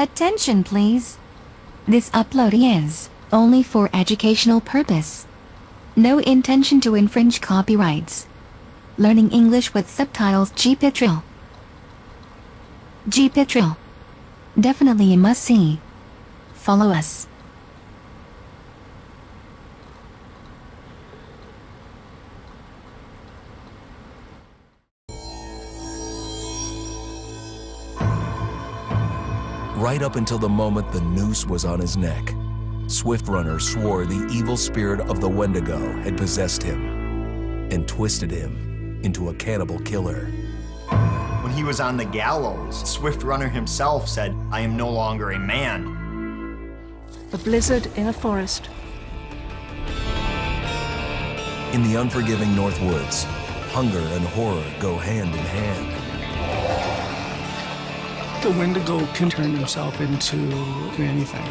Attention please. This upload is only for educational purpose. No intention to infringe copyrights. Learning English with subtitles. GPITRAL. GPITRAL. Definitely a must-see. Follow us. Right up until the moment the noose was on his neck, Swift Runner swore the evil spirit of the Wendigo had possessed him and twisted him into a cannibal killer. When he was on the gallows, Swift Runner himself said, "I am no longer a man." A blizzard in a forest. In the unforgiving North Woods, hunger and horror go hand in hand. The Wendigo can turn himself into anything.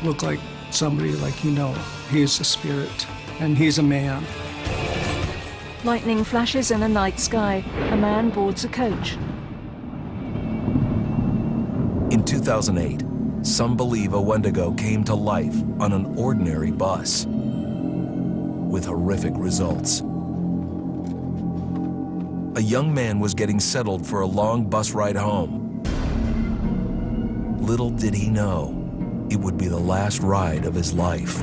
Look like somebody like you know. He's a spirit, and he's a man. Lightning flashes in a night sky. A man boards a coach. In 2008, some believe a Wendigo came to life on an ordinary bus, with horrific results. A young man was getting settled for a long bus ride home. Little did he know, it would be the last ride of his life.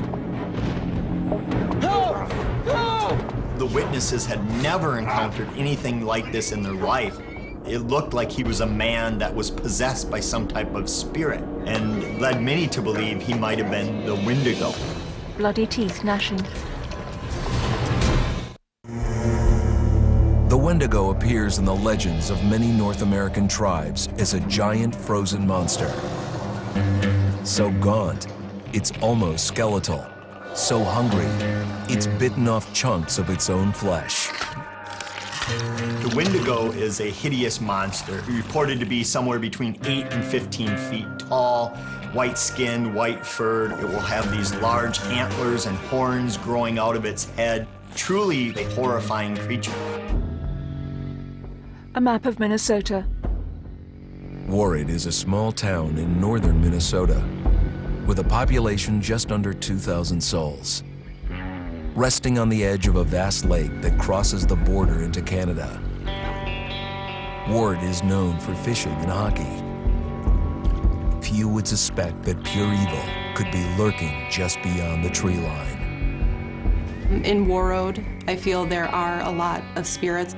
The witnesses had never encountered anything like this in their life. It looked like he was a man that was possessed by some type of spirit, and led many to believe he might have been the Wendigo. Bloody teeth gnashing. The Wendigo appears in the legends of many North American tribes as a giant frozen monster. So gaunt, it's almost skeletal. So hungry, it's bitten off chunks of its own flesh. The Wendigo is a hideous monster, reported to be somewhere between 8 and 15 feet tall, white-skinned, white-furred. It will have these large antlers and horns growing out of its head. Truly a horrifying creature. A map of Minnesota. Warren is a small town in northern Minnesota with a population just under 2,000 souls. Resting on the edge of a vast lake that crosses the border into Canada, Warren is known for fishing and hockey. Few would suspect that pure evil could be lurking just beyond the tree line. In Warroad, I feel there are a lot of spirits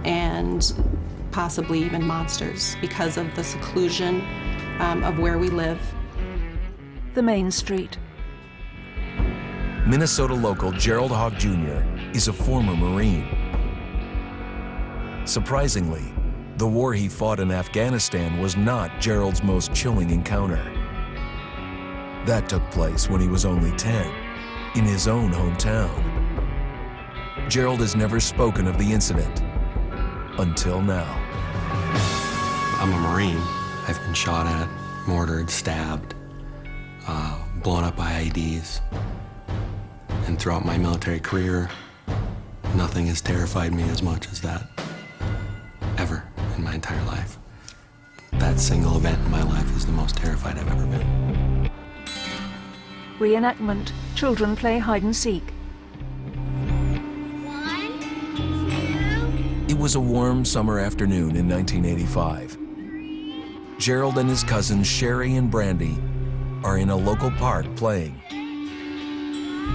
and possibly even monsters because of the seclusion of where we live. The main street. Minnesota local Gerald Hawk Jr. is a former Marine. Surprisingly, the war he fought in Afghanistan was not Gerald's most chilling encounter. That took place when he was only 10, in his own hometown. Gerald has never spoken of the incident until now. I'm a Marine. I've been shot at, mortared, stabbed, blown up by IEDs. And throughout my military career, nothing has terrified me as much as that, ever in my entire life. That single event in my life is the most terrified I've ever been. Reenactment. Children play hide and seek. It was a warm summer afternoon in 1985. Gerald and his cousins Sherry and Brandy are in a local park playing.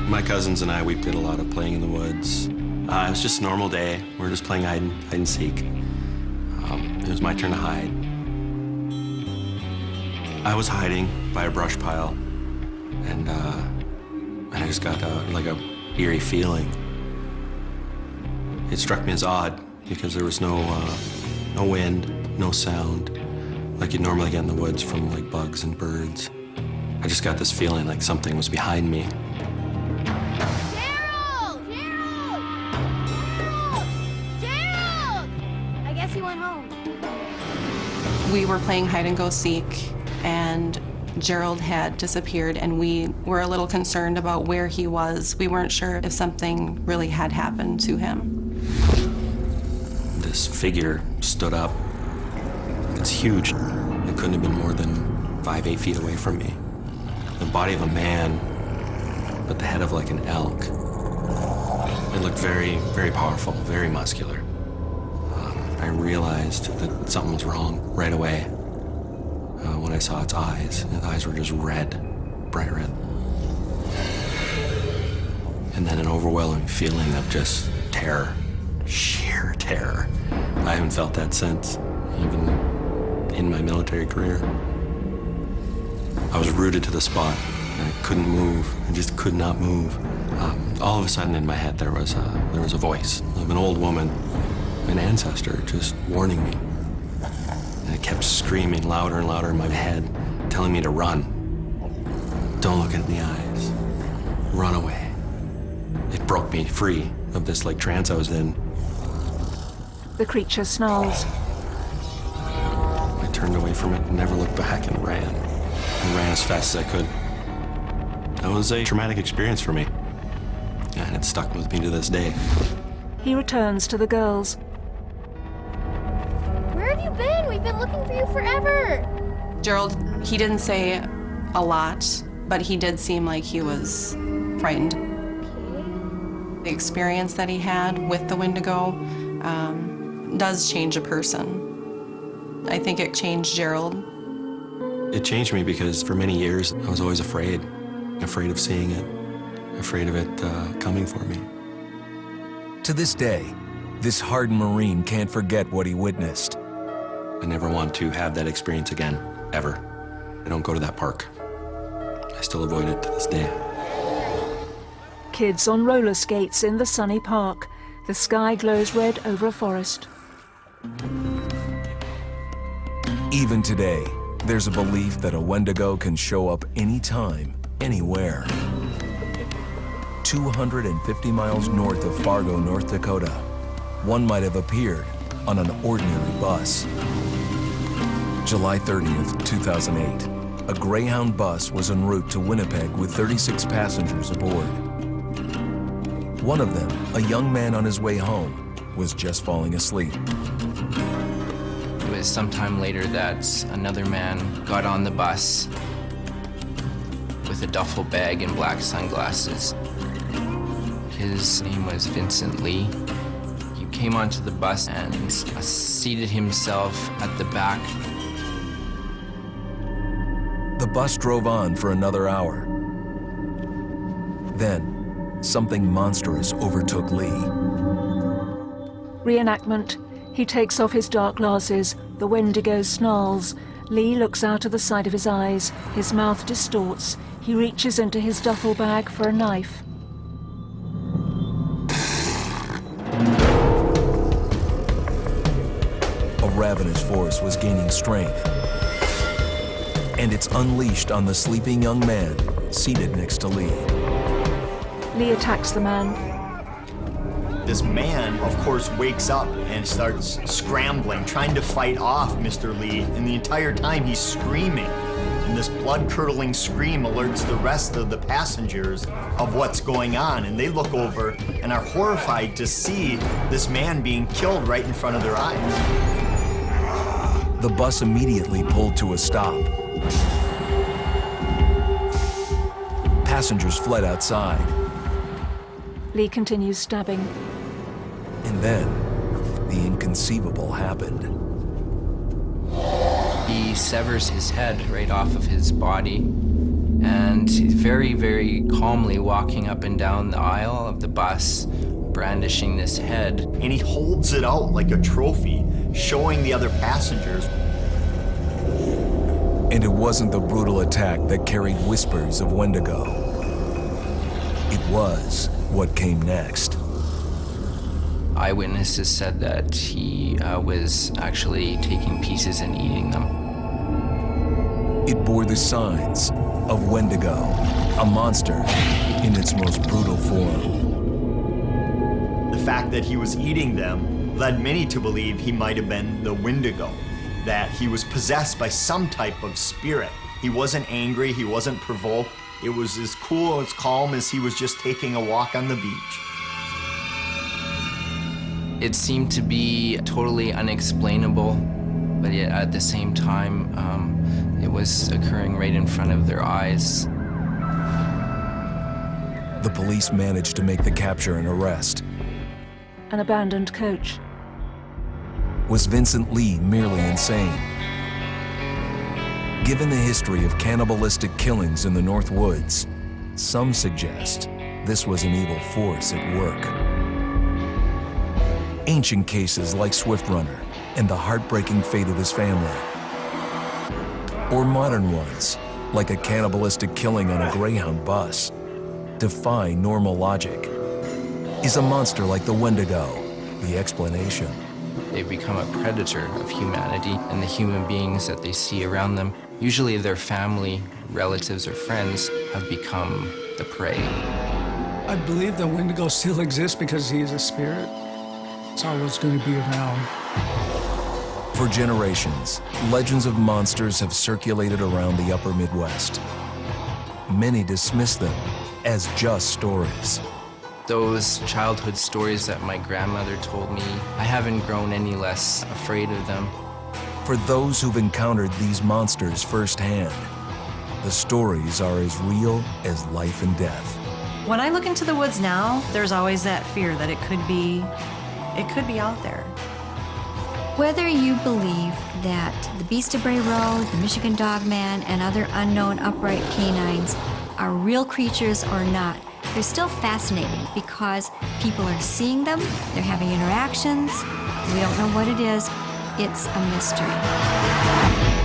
My cousins and I, we did a lot of playing in the woods. It was just a normal day. We were just playing hide and seek. It was my turn to hide. I was hiding by a brush pile, and I just got like a eerie feeling. It struck me as odd because there was no wind, no sound, like you'd normally get in the woods from like bugs and birds. I just got this feeling like something was behind me. Gerald! I guess he went home. We were playing hide and go seek, and Gerald had disappeared, and we were a little concerned about where he was. We weren't sure if something really had happened to him. This figure stood up It's huge. It couldn't have been more than 5-8 feet away from me. The body of a man, but the head of like an elk. It looked very, very powerful, very muscular. I realized that something was wrong right away when I saw its eyes. Its eyes were just red, bright red. And then an overwhelming feeling of just terror, sheer terror. I haven't felt that since, even in my military career. I was rooted to the spot. I couldn't move. I just could not move. All of a sudden in my head there was a voice of an old woman, an ancestor, just warning me. And it kept screaming louder and louder in my head, telling me to run. Don't look it in the eyes. Run away. It broke me free of this like trance I was in. The creature snarls. I turned away from it and never looked back and ran. I ran as fast as I could. That was a traumatic experience for me. And it stuck with me to this day. He returns to the girls. Where have you been? We've been looking for you forever. Gerald, he didn't say a lot, but he did seem like he was frightened. The experience that he had with the Wendigo does change a person. I think it changed Gerald. It changed me because for many years I was always afraid of seeing it, afraid of it coming for me. To this day, this hardened Marine can't forget what he witnessed. I never want to have that experience again, ever. I don't go to that park. I still avoid it to this day. Kids on roller skates in the sunny park. The sky glows red over a forest. Even today, there's a belief that a Wendigo can show up anytime, anywhere. 250 miles north of Fargo, North Dakota, one might have appeared on an ordinary bus. July 30th, 2008, a Greyhound bus was en route to Winnipeg with 36 passengers aboard. One of them, a young man on his way home, was just falling asleep. It was sometime later that another man got on the bus with a duffel bag and black sunglasses. His name was Vincent Lee. He came onto the bus and seated himself at the back. The bus drove on for another hour. Then, something monstrous overtook Lee. Reenactment. He takes off his dark glasses. The Wendigo snarls. Lee looks out of the side of his eyes. His mouth distorts. He reaches into his duffel bag for a knife. A ravenous force was gaining strength, and it's unleashed on the sleeping young man seated next to Lee. Lee attacks the man. This man, of course, wakes up and starts scrambling, trying to fight off Mr. Lee, and the entire time he's screaming. And this blood-curdling scream alerts the rest of the passengers of what's going on, and they look over and are horrified to see this man being killed right in front of their eyes. The bus immediately pulled to a stop. Passengers fled outside. Lee continues stabbing. And then, the inconceivable happened. He severs his head right off of his body, and he's very, very calmly walking up and down the aisle of the bus, brandishing this head. And he holds it out like a trophy, showing the other passengers. And it wasn't the brutal attack that carried whispers of Wendigo. It was what came next. Eyewitnesses said that he was actually taking pieces and eating them. It bore the signs of Wendigo, a monster in its most brutal form. The fact that he was eating them led many to believe he might have been the Wendigo, that he was possessed by some type of spirit. He wasn't angry, he wasn't provoked. It was as cool, as calm as he was just taking a walk on the beach. It seemed to be totally unexplainable. but yet at the same time, it was occurring right in front of their eyes. The police managed to make the capture and arrest. An abandoned coach. Was Vincent Lee merely insane? Given the history of cannibalistic killings in the North Woods, some suggest this was an evil force at work. Ancient cases like Swift Runner and the heartbreaking fate of his family. Or modern ones, like a cannibalistic killing on a Greyhound bus, defy normal logic. Is a monster like the Wendigo the explanation? They've become a predator of humanity and the human beings that they see around them. Usually their family, relatives, or friends have become the prey. I believe the Wendigo still exists because he is a spirit. It's always going to be around. For generations, legends of monsters have circulated around the upper Midwest. Many dismiss them as just stories. Those childhood stories that my grandmother told me, I haven't grown any less afraid of them. For those who've encountered these monsters firsthand, the stories are as real as life and death. When I look into the woods now, there's always that fear that it could be out there. Whether you believe that the Beast of Bray Road, the Michigan Dogman, and other unknown upright canines are real creatures or not, they're still fascinating because people are seeing them, they're having interactions, we don't know what it is, it's a mystery.